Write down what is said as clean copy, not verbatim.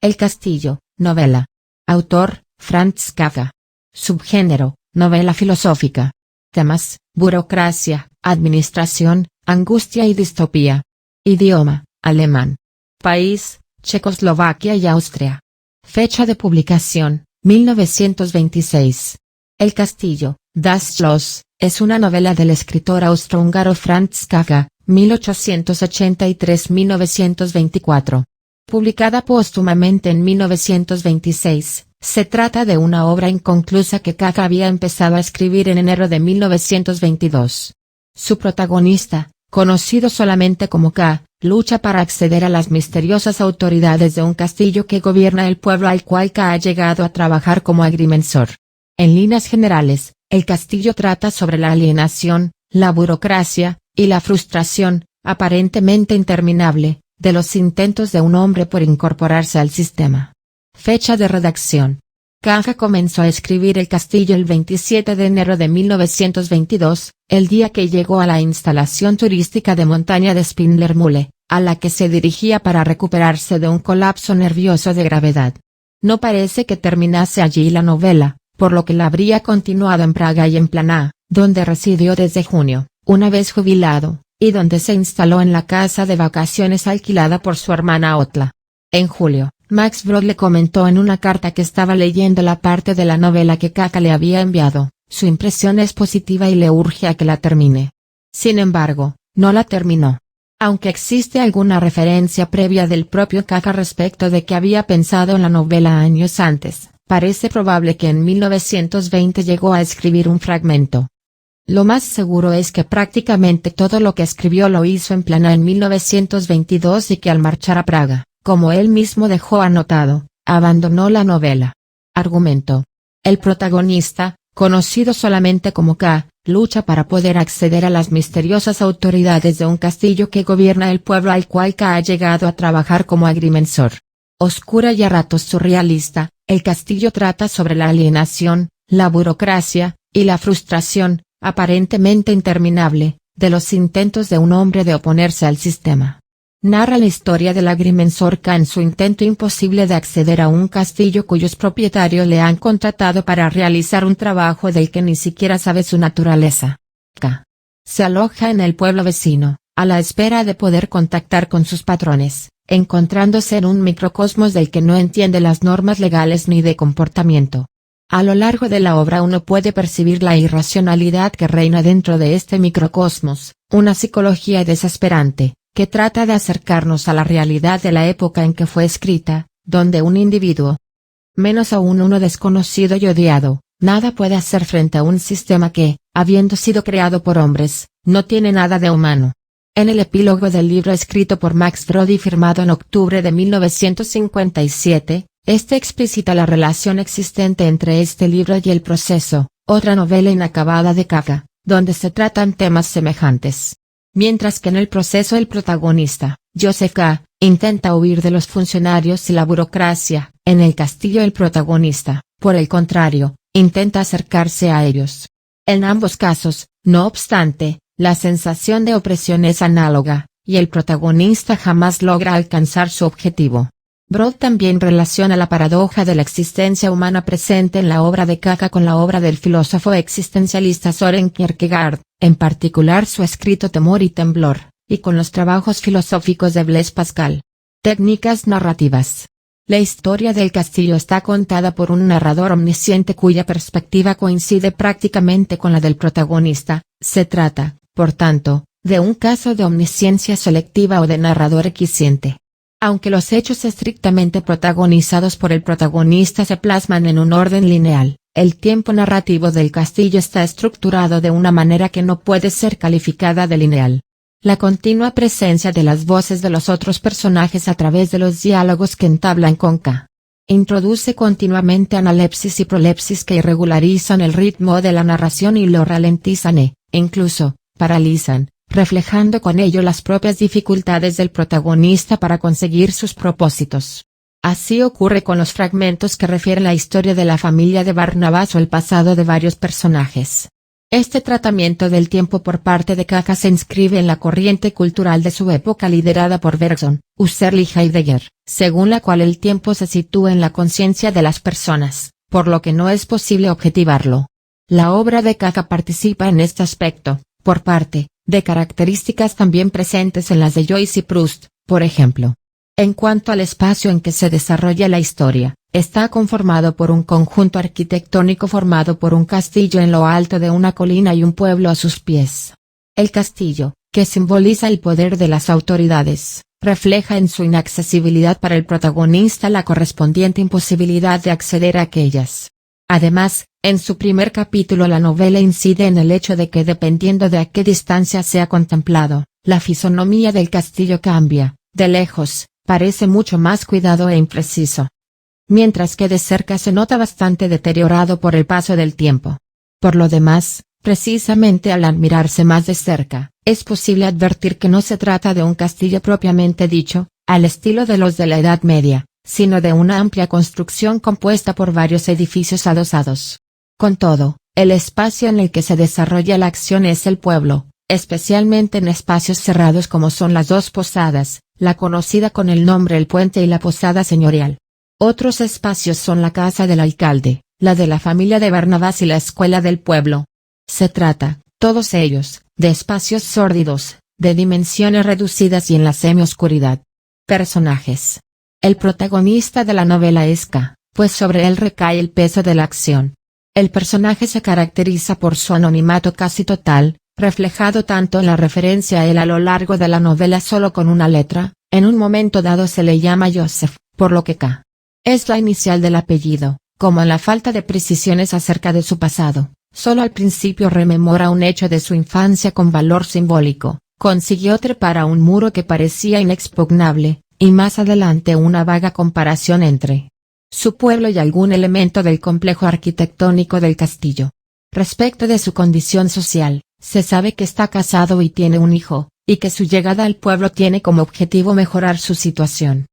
El castillo, novela. Autor, Franz Kafka. Subgénero, novela filosófica. Temas, burocracia, administración, angustia y distopía. Idioma, alemán. País, Checoslovaquia y Austria. Fecha de publicación, 1926. El castillo, Das Schloss, es una novela del escritor austrohúngaro Franz Kafka, 1883-1924. Publicada póstumamente en 1926, se trata de una obra inconclusa que Kafka había empezado a escribir en enero de 1922. Su protagonista, conocido solamente como K, lucha para acceder a las misteriosas autoridades de un castillo que gobierna el pueblo al cual K ha llegado a trabajar como agrimensor. En líneas generales, el castillo trata sobre la alienación, la burocracia, y la frustración, aparentemente interminable, de los intentos de un hombre por incorporarse al sistema. Fecha de redacción. Kafka comenzó a escribir El castillo el 27 de enero de 1922, el día que llegó a la instalación turística de montaña de Spindlermühle, a la que se dirigía para recuperarse de un colapso nervioso de gravedad. No parece que terminase allí la novela, por lo que la habría continuado en Praga y en Planá, donde residió desde junio, una vez jubilado, y donde se instaló en la casa de vacaciones alquilada por su hermana Otla. En julio, Max Brod le comentó en una carta que estaba leyendo la parte de la novela que Kafka le había enviado, su impresión es positiva y le urge a que la termine. Sin embargo, no la terminó. Aunque existe alguna referencia previa del propio Kafka respecto de que había pensado en la novela años antes, parece probable que en 1920 llegó a escribir un fragmento. Lo más seguro es que prácticamente todo lo que escribió lo hizo en Planá en 1922 y que al marchar a Praga, como él mismo dejó anotado, abandonó la novela. Argumento. El protagonista, conocido solamente como K, lucha para poder acceder a las misteriosas autoridades de un castillo que gobierna el pueblo al cual K ha llegado a trabajar como agrimensor. Oscura y a ratos surrealista, el castillo trata sobre la alienación, la burocracia, y la frustración, aparentemente interminable, de los intentos de un hombre de oponerse al sistema. Narra la historia del agrimensor K en su intento imposible de acceder a un castillo cuyos propietarios le han contratado para realizar un trabajo del que ni siquiera sabe su naturaleza. K se aloja en el pueblo vecino, a la espera de poder contactar con sus patrones, encontrándose en un microcosmos del que no entiende las normas legales ni de comportamiento. A lo largo de la obra uno puede percibir la irracionalidad que reina dentro de este microcosmos, una psicología desesperante, que trata de acercarnos a la realidad de la época en que fue escrita, donde un individuo, menos aún uno desconocido y odiado, nada puede hacer frente a un sistema que, habiendo sido creado por hombres, no tiene nada de humano. En el epílogo del libro escrito por Max Brod y firmado en octubre de 1957, este explicita la relación existente entre este libro y El proceso, otra novela inacabada de Kafka, donde se tratan temas semejantes. Mientras que en El proceso el protagonista, Joseph K., intenta huir de los funcionarios y la burocracia, en El castillo el protagonista, por el contrario, intenta acercarse a ellos. En ambos casos, no obstante, la sensación de opresión es análoga, y el protagonista jamás logra alcanzar su objetivo. Brod también relaciona la paradoja de la existencia humana presente en la obra de Kafka con la obra del filósofo existencialista Søren Kierkegaard, en particular su escrito Temor y Temblor, y con los trabajos filosóficos de Blaise Pascal. Técnicas narrativas. La historia del castillo está contada por un narrador omnisciente cuya perspectiva coincide prácticamente con la del protagonista. Se trata, por tanto, de un caso de omnisciencia selectiva o de narrador equisciente. Aunque los hechos estrictamente protagonizados por el protagonista se plasman en un orden lineal, el tiempo narrativo del castillo está estructurado de una manera que no puede ser calificada de lineal. La continua presencia de las voces de los otros personajes a través de los diálogos que entablan con K. Introduce continuamente analepsis y prolepsis que irregularizan el ritmo de la narración y lo ralentizan e, incluso, paralizan, reflejando con ello las propias dificultades del protagonista para conseguir sus propósitos. Así ocurre con los fragmentos que refieren la historia de la familia de Barnabás o el pasado de varios personajes. Este tratamiento del tiempo por parte de Kafka se inscribe en la corriente cultural de su época liderada por Bergson, Husserl y Heidegger, según la cual el tiempo se sitúa en la conciencia de las personas, por lo que no es posible objetivarlo. La obra de Kafka participa en este aspecto, por parte, de características también presentes en las de Joyce y Proust, por ejemplo. En cuanto al espacio en que se desarrolla la historia, está conformado por un conjunto arquitectónico formado por un castillo en lo alto de una colina y un pueblo a sus pies. El castillo, que simboliza el poder de las autoridades, refleja en su inaccesibilidad para el protagonista la correspondiente imposibilidad de acceder a aquellas. Además, en su primer capítulo la novela incide en el hecho de que dependiendo de a qué distancia sea contemplado, la fisonomía del castillo cambia, de lejos, parece mucho más cuidado e impreciso. Mientras que de cerca se nota bastante deteriorado por el paso del tiempo. Por lo demás, precisamente al admirarse más de cerca, es posible advertir que no se trata de un castillo propiamente dicho, al estilo de los de la Edad Media, sino de una amplia construcción compuesta por varios edificios adosados. Con todo, el espacio en el que se desarrolla la acción es el pueblo, especialmente en espacios cerrados como son las dos posadas, la conocida con el nombre El Puente y la Posada Señorial. Otros espacios son la casa del alcalde, la de la familia de Barnabás y la escuela del pueblo. Se trata, todos ellos, de espacios sórdidos, de dimensiones reducidas y en la semioscuridad. Personajes. El protagonista de la novela es K, pues sobre él recae el peso de la acción. El personaje se caracteriza por su anonimato casi total, reflejado tanto en la referencia a él a lo largo de la novela solo con una letra, en un momento dado se le llama Joseph, por lo que K es la inicial del apellido, como en la falta de precisiones acerca de su pasado, solo al principio rememora un hecho de su infancia con valor simbólico, consiguió trepar a un muro que parecía inexpugnable, y más adelante una vaga comparación entre su pueblo y algún elemento del complejo arquitectónico del castillo. Respecto de su condición social, se sabe que está casado y tiene un hijo, y que su llegada al pueblo tiene como objetivo mejorar su situación.